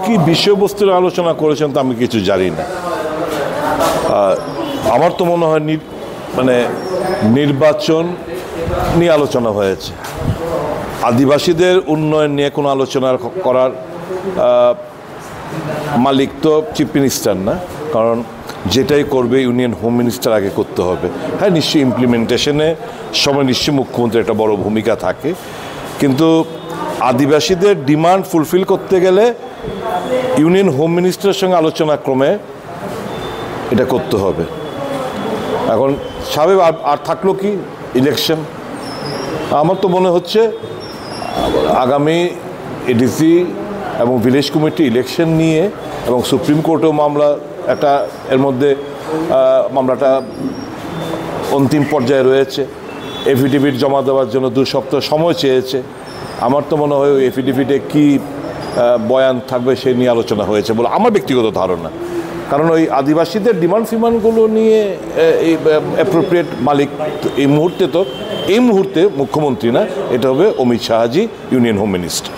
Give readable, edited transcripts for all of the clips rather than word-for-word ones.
কি বিষয়বস্তুর আলোচনা করেছেন তা আমি কিছু জানি না। আমার তো মনে হয় মানে নির্বাচন নিয়ে আলোচনা হয়েছে, আদিবাসীদের উন্নয়ন নিয়ে কোনো আলোচনা করার মালিক তো চিফ মিনিস্টার না, কারণ যেটাই করবে ইউনিয়ন হোম মিনিস্টার আগে করতে হবে। হ্যাঁ, নিশ্চয়ই ইমপ্লিমেন্টেশনে সময় নিশ্চয়ই মুখ্যমন্ত্রীর একটা বড় ভূমিকা থাকে, কিন্তু আদিবাসীদের ডিমান্ড ফুলফিল করতে গেলে ইউনিয়ন হোম মিনিস্টারের সঙ্গে আলোচনা ক্রমে এটা করতে হবে। এখন স্বাভাবিক আর থাকলো কি ইলেকশন। আমার তো মনে হচ্ছে আগামী এডিসি এবং ভিলেজ কমিটি ইলেকশন নিয়ে এবং সুপ্রিম কোর্টেও মামলা একটা এর মধ্যে মামলাটা অন্তিম পর্যায়ে রয়েছে। এফিডেভিট জমা দেওয়ার জন্য 2 সপ্তাহ সময় চেয়েছে। আমার তো মনে হয় ওই এফিডেভিটে কী বয়ান থাকবে সে নিয়ে আলোচনা হয়েছে বলে আমার ব্যক্তিগত ধারণা। কারণ ওই আদিবাসীদের ডিমান্ড ফিমান্ডগুলো নিয়ে এই অ্যাপ্রোপ্রিয়েট মালিক এই মুহূর্তে মুখ্যমন্ত্রী না, এটা হবে Amit Shah ji, union home minister.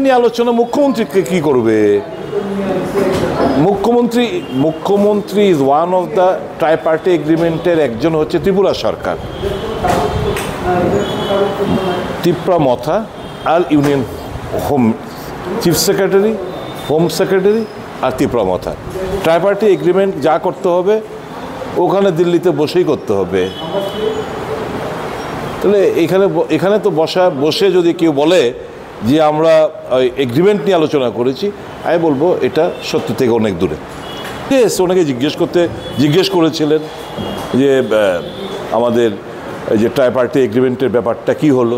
নিয়ে আলোচনা মুখ্যমন্ত্রীকে কী করবে? মুখ্যমন্ত্রী is one of the tri party এগ্রিমেন্টের একজন হচ্ছে ত্রিপুরা সরকার, ত্রিপুরা মথা আর union home chief secretary, home secretary আর Tripura Motha. Tri party agreement যা করতে হবে ওখানে দিল্লিতে বসেই করতে হবে। তাহলে এখানে তো বসে যদি কেউ বলে যে আমরা এগ্রিমেন্ট নিয়ে আলোচনা করেছি, আমি বলবো এটা সত্য থেকে অনেক দূরে। ওনাকে জিজ্ঞেস করেছিলেন যে আমাদের যে ট্রাই পার্টি এগ্রিমেন্টের ব্যাপারটা কি হলো,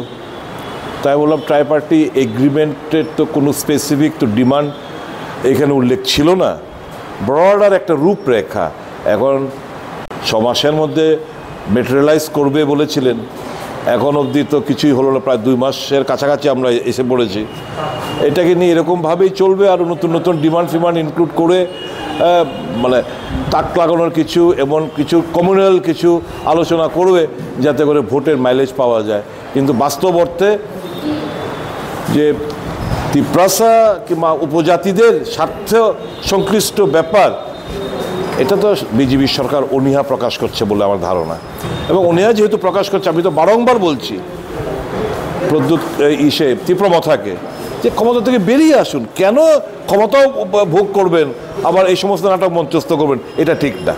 তাই বললাম ট্রাই পার্টি এগ্রিমেন্টের তো কোনো স্পেসিফিক তো ডিমান্ড এখানে উল্লেখ ছিল না, ব্রডার একটা রূপরেখা। এখন 6 মাসের মধ্যে মেটেরিয়ালাইজ করবে বলেছিলেন, এখন অবধি তো কিছুই হলো না, প্রায় 2 মাসের কাছাকাছি আমরা এসে পড়েছি। এটাকে নিয়ে এরকমভাবেই চলবে, আর নতুন নতুন ডিমান্ড ফিমান্ড ইনক্লুড করে মানে তাক লাগানোর কিছু এমন কিছু কমিউনাল কিছু আলোচনা করবে যাতে করে ভোটের মাইলেজ পাওয়া যায়। কিন্তু বাস্তব অর্থে যে ত্রিপ্রাসা কিংবা উপজাতিদের স্বার্থ সংশ্লিষ্ট ব্যাপার, এটা তো বিজেপি সরকার অনীহা প্রকাশ করছে বলে আমার ধারণা। এবং অনীহা যেহেতু প্রকাশ করছে, আমি তো বারংবার বলছি প্রদ্যুৎ ত্রিপুরা মথাকে যে ক্ষমতা থেকে বেরিয়ে আসুন, কেন ক্ষমতাও ভোগ করবেন আবার এই সমস্ত নাটক মঞ্চস্থ করবেন, এটা ঠিক না।